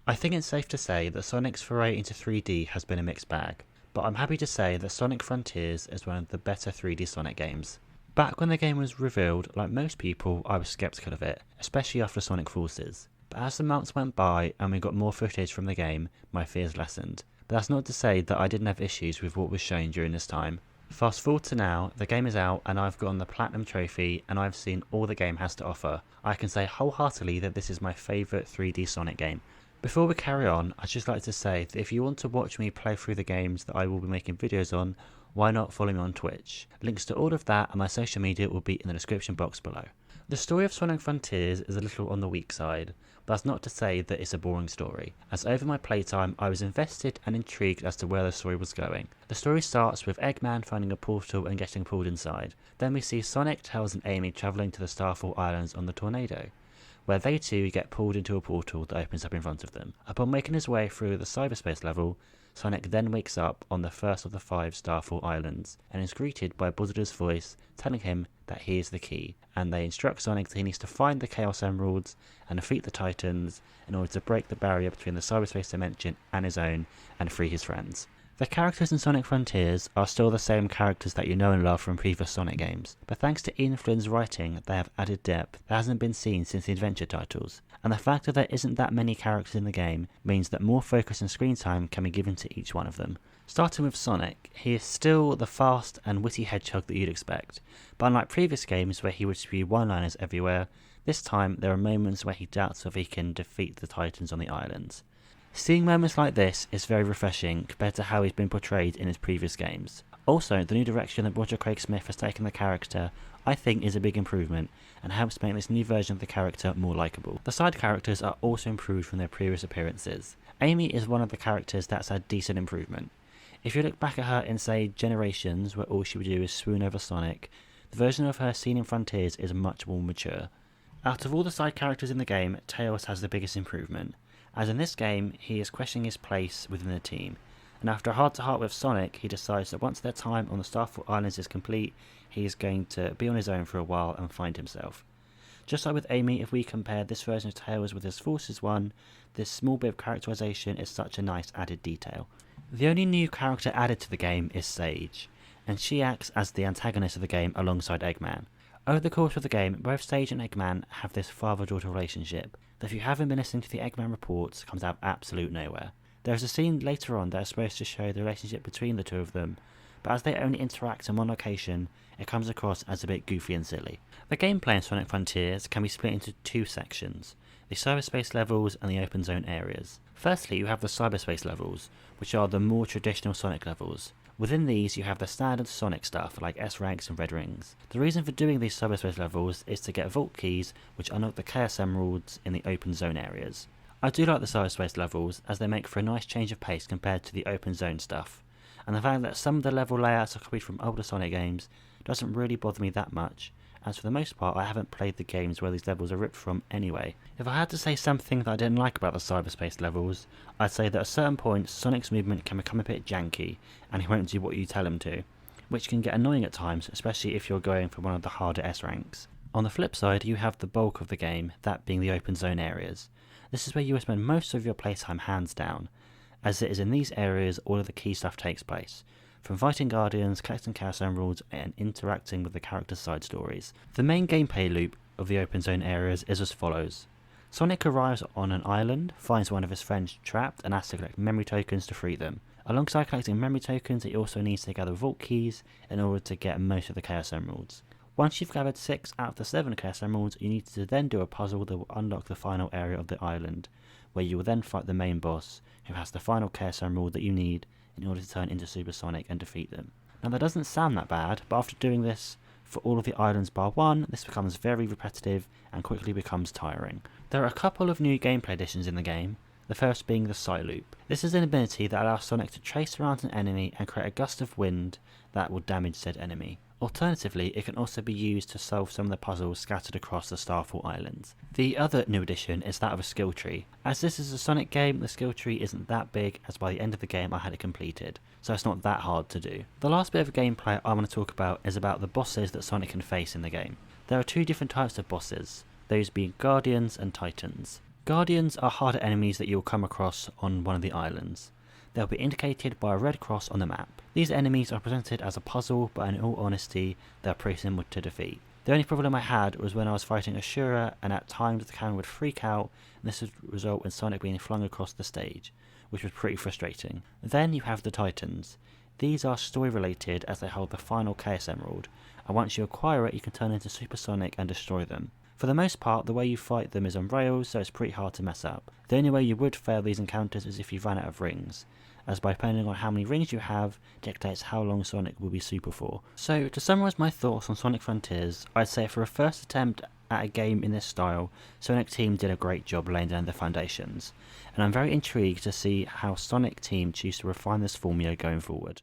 I think it's safe to say that Sonic's foray into 3D has been a mixed bag, but I'm happy to say that Sonic Frontiers is one of the better 3D Sonic games. Back when the game was revealed, like most people, I was skeptical of it, especially after Sonic Forces. But as the months went by and we got more footage from the game, my fears lessened. But that's not to say that I didn't have issues with what was shown during this time. Fast forward to now, the game is out and I've gotten the Platinum Trophy and I've seen all the game has to offer. I can say wholeheartedly that this is my favourite 3D Sonic game. Before we carry on, I'd just like to say that if you want to watch me play through the games that I will be making videos on, why not follow me on Twitch? Links to all of that and my social media will be in the description box below. The story of Sonic Frontiers is a little on the weak side, but that's not to say that it's a boring story, as over my playtime I was invested and intrigued as to where the story was going. The story starts with Eggman finding a portal and getting pulled inside. Then we see Sonic, Tails and Amy travelling to the Starfall Islands on the Tornado, where they too get pulled into a portal that opens up in front of them. Upon making his way through the cyberspace level, Sonic then wakes up on the first of the 5 Starfall Islands and is greeted by Buzzard's voice telling him that he is the key, and they instruct Sonic that he needs to find the Chaos Emeralds and defeat the Titans in order to break the barrier between the cyberspace dimension and his own and free his friends. The characters in Sonic Frontiers are still the same characters that you know and love from previous Sonic games, but thanks to Ian Flynn's writing they have added depth that hasn't been seen since the adventure titles, and the fact that there isn't that many characters in the game means that more focus and screen time can be given to each one of them. Starting with Sonic, he is still the fast and witty hedgehog that you'd expect, but unlike previous games where he would spew one-liners everywhere, this time there are moments where he doubts if he can defeat the Titans on the islands. Seeing moments like this is very refreshing compared to how he's been portrayed in his previous games. Also, the new direction that Roger Craig Smith has taken the character I think is a big improvement and helps make this new version of the character more likeable. The side characters are also improved from their previous appearances. Amy is one of the characters that's had decent improvement. If you look back at her in say Generations, where all she would do is swoon over Sonic, the version of her seen in Frontiers is much more mature. Out of all the side characters in the game, Tails has the biggest improvement, as in this game he is questioning his place within the team, and after a heart-to-heart with Sonic he decides that once their time on the Starfall Islands is complete, he is going to be on his own for a while and find himself. Just like with Amy, if we compare this version of Tails with his Forces one, this small bit of characterization is such a nice added detail. The only new character added to the game is Sage, and she acts as the antagonist of the game alongside Eggman. Over the course of the game, both Sage and Eggman have this father-daughter relationship that if you haven't been listening to the Eggman reports comes out absolute nowhere. There is a scene later on that is supposed to show the relationship between the two of them, but as they only interact in one location, it comes across as a bit goofy and silly. The gameplay in Sonic Frontiers can be split into 2 sections, the cyberspace levels and the open zone areas. Firstly, you have the cyberspace levels, which are the more traditional Sonic levels. Within these you have the standard Sonic stuff like S ranks and red rings. The reason for doing these cyberspace levels is to get vault keys which unlock the Chaos Emeralds in the open zone areas. I do like the cyberspace levels as they make for a nice change of pace compared to the open zone stuff, and the fact that some of the level layouts are copied from older Sonic games doesn't really bother me that much, as for the most part I haven't played the games where these levels are ripped from anyway. If I had to say something that I didn't like about the cyberspace levels, I'd say that at certain points Sonic's movement can become a bit janky and he won't do what you tell him to, which can get annoying at times, especially if you're going for one of the harder S ranks. On the flip side, you have the bulk of the game, that being the open zone areas. This is where you will spend most of your playtime hands down, as it is in these areas all of the key stuff takes place, from fighting Guardians, collecting Chaos Emeralds and interacting with the characters' side stories. The main gameplay loop of the open zone areas is as follows. Sonic arrives on an island, finds one of his friends trapped and has to collect memory tokens to free them. Alongside collecting memory tokens, he also needs to gather vault keys in order to get most of the Chaos Emeralds. Once you've gathered 6 out of the 7 Chaos Emeralds, you need to then do a puzzle that will unlock the final area of the island, where you will then fight the main boss, who has the final Chaos Emerald that you need in order to turn into Super Sonic and defeat them. Now that doesn't sound that bad, but after doing this for all of the islands bar 1, this becomes very repetitive and quickly becomes tiring. There are a couple of new gameplay additions in the game, the first being the Sight Loop. This is an ability that allows Sonic to trace around an enemy and create a gust of wind that will damage said enemy. Alternatively, it can also be used to solve some of the puzzles scattered across the Starfall Islands. The other new addition is that of a skill tree. As this is a Sonic game, the skill tree isn't that big, as by the end of the game I had it completed, so it's not that hard to do. The last bit of gameplay I want to talk about is about the bosses that Sonic can face in the game. There are 2 different types of bosses, those being Guardians and Titans. Guardians are harder enemies that you will come across on one of the islands. They'll be indicated by a red cross on the map. These enemies are presented as a puzzle, but in all honesty, they are pretty simple to defeat. The only problem I had was when I was fighting Ashura, and at times the camera would freak out, and this would result in Sonic being flung across the stage, which was pretty frustrating. Then you have the Titans. These are story related as they hold the final Chaos Emerald, and once you acquire it you can turn into Super Sonic and destroy them. For the most part, the way you fight them is on rails, so it's pretty hard to mess up. The only way you would fail these encounters is if you ran out of rings, as by depending on how many rings you have, dictates how long Sonic will be super for. So, to summarise my thoughts on Sonic Frontiers, I'd say for a first attempt at a game in this style, Sonic Team did a great job laying down the foundations, and I'm very intrigued to see how Sonic Team choose to refine this formula going forward.